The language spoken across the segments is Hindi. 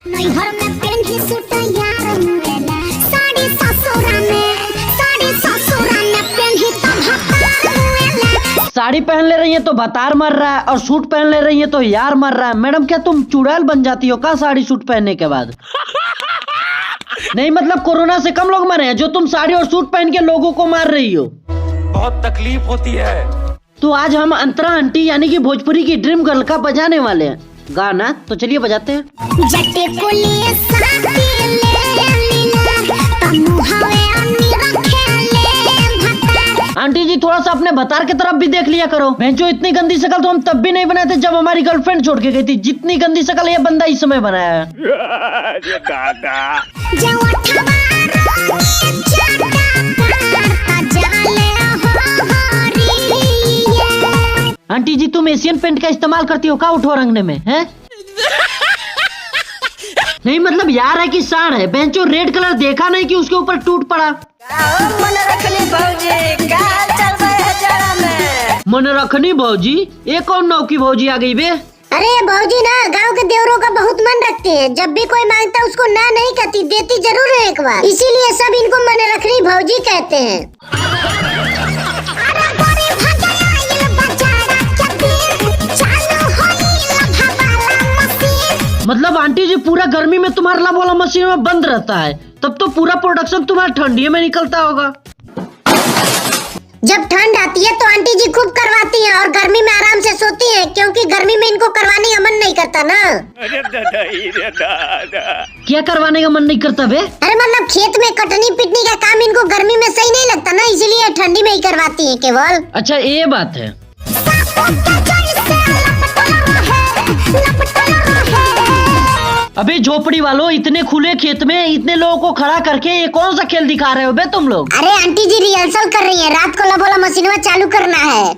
नैहर में पेन्ही सूट यार मुएला, साड़ी ससुरा में पेन्ही तो भतार मुएला। साड़ी पहन ले रही है तो भतार मर रहा है और सूट पहन ले रही है तो यार मर रहा है। मैडम क्या तुम चुड़ैल बन जाती हो क्या साड़ी सूट पहनने के बाद? नहीं मतलब कोरोना से कम लोग मरे हैं जो तुम साड़ी और सूट पहन के लोगों को मार रही हो। बहुत तकलीफ होती है। तो आज हम अंतरा आंटी यानी कि भोजपुरी की ड्रीम गर्ल का बजाने वाले हैं गाना, तो चलिए बजाते हैं। जटे को लिए साथी ले लीला, तनु हवे अन्नी रखे ले भतार। आंटी जी थोड़ा सा अपने भतार की तरफ भी देख लिया करो। भैंचो इतनी गंदी शक्ल तो हम तब भी नहीं बनाए थे जब हमारी गर्लफ्रेंड छोड़ के गई थी, जितनी गंदी शक्ल ये बंदा इस समय बनाया है। जो उठवा रोनी जाता करता जाले हो हरिया। आंटी जी तुम एशियन पेंट का इस्तेमाल करती हो क्या उठो रंगने में है? नहीं मतलब यार है कि साड़ है। बेंचो रेड कलर देखा नहीं कि उसके ऊपर टूट पड़ा। मन रखनी भौजी का चल रहे है जरा में। मन रखनी भौजी? ये कौन नौ की भौजी आ गई बे? अरे भौजी ना गांव के देवरों का बहुत मन रखते हैं, जब भी कोई मांगता उसको ना नहीं कहती, देती जरूर है एक बार, इसीलिए सब इनको मन रखनी भौजी कहते हैं। मतलब आंटी जी पूरा गर्मी में तुम्हारा लब वाला मशीन में बंद रहता है, तब तो पूरा प्रोडक्शन तुम्हारा ठंडी में निकलता होगा। जब ठंड आती है तो आंटी जी खूब करवाती हैं और गर्मी में आराम से सोती हैं, क्योंकि गर्मी में इनको करवाने का मन नहीं करता ना। अरे दादा क्या करवाने का मन नहीं करता बे? अरे मतलब खेत में कटनी पिटनी का काम इनको गर्मी में सही नहीं लगता ना, इसीलिए ठंडी में ही करवाती हैं केवल। अच्छा ये बात है। अबे झोपड़ी वालों, इतने खुले खेत में इतने लोगों को खड़ा करके ये कौन सा खेल दिखा रहे हो बे तुम लोग? अरे आंटी जी रिहर्सल कर रही है, रात को लबोला मशीन में चालू करना है।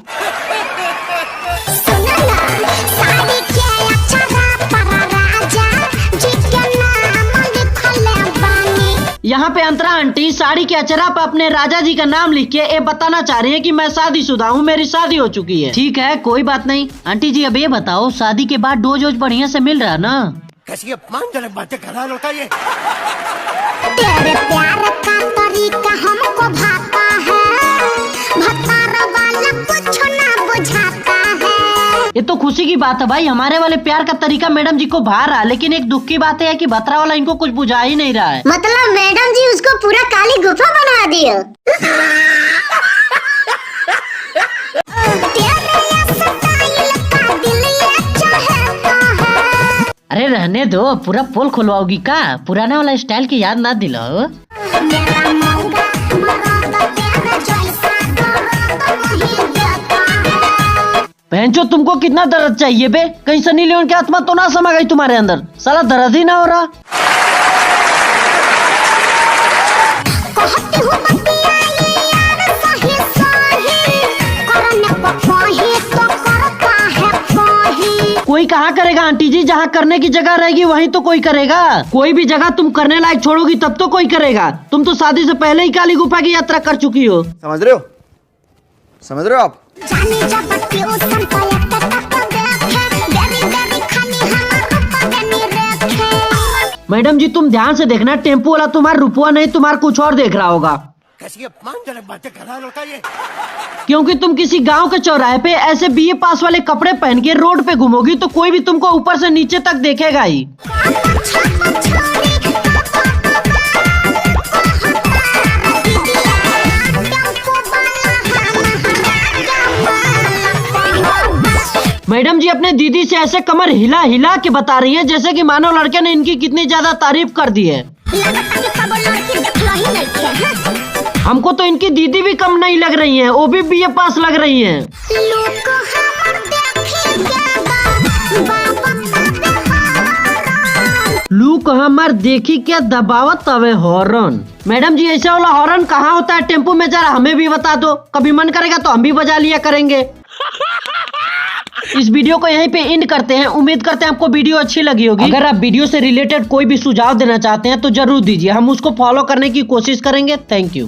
यहाँ पे अंतरा आंटी साड़ी के अचरा पर अपने राजा जी का नाम लिख के ये बताना चाह रही है कि मैं शादीशुदा हूँ, मेरी शादी हो चुकी है। ठीक है कोई बात नहीं। आंटी जी अब ये बताओ शादी के बाद डोज वोज बढ़िया से मिल रहा है ना? कैसी अपमानजनक बातें कर रहा होता ये। तेरे प्यार का तरीका हमको भाता है, भतार वाला कुछ ना बुझाता है। ये तो खुशी की बात है भाई, हमारे वाले प्यार का तरीका मैडम जी को भा रहा है, लेकिन एक दुख की बात है कि भतरा वाला इनको कुछ बुझा ही नहीं रहा है। मतलब मैडम जी उसको पूरा काली गुफा बना दियो। अरे रहने दो, पूरा पोल खुलवाओगी का? पुराना वाला स्टाइल की याद ना दिलाओ। बहनचो तुमको कितना दर्द चाहिए बे? कहीं सनी लियोन की आत्मा तो ना समा गई तुम्हारे अंदर? साला दर्द ही ना हो रहा। कोई कहाँ करेगा आंटी जी? जहाँ करने की जगह रहेगी वहीं तो कोई करेगा। कोई भी जगह तुम करने लायक छोड़ोगी तब तो कोई करेगा। तुम तो शादी से पहले ही काली गुफा की यात्रा कर चुकी हो। समझ रहे हो? समझ रहे हो आप? मैडम जी तुम ध्यान से देखना, टेम्पो वाला तुम्हारा रुपया नहीं तुम्हारा कुछ और देख रहा होगा। कैसी अपमानजनक बातें कर रहा होता ये। क्योंकि तुम किसी गांव के चौराहे पे ऐसे बीए पास वाले कपड़े पहन के रोड पे घूमोगी तो कोई भी तुमको ऊपर से नीचे तक देखेगा ही। मैडम जी अपने दीदी से ऐसे कमर हिला हिला के बता रही है जैसे कि मानो लड़के ने इनकी कितनी ज्यादा तारीफ कर दी है। हमको तो इनकी दीदी भी कम नहीं लग रही है, वो भी बीए पास लग रही है। लूक हमार देखी क्या दबावत तवे हॉर्न। मैडम जी ऐसा वाला हॉर्न कहाँ होता है टेम्पो में? जरा हमें भी बता दो, कभी मन करेगा तो हम भी बजा लिया करेंगे। इस वीडियो को यहीं पे एंड करते हैं। उम्मीद करते हैं आपको वीडियो अच्छी लगी होगी। अगर आप वीडियो से रिलेटेड कोई भी सुझाव देना चाहते हैं तो जरूर दीजिए, हम उसको फॉलो करने की कोशिश करेंगे। Thank you.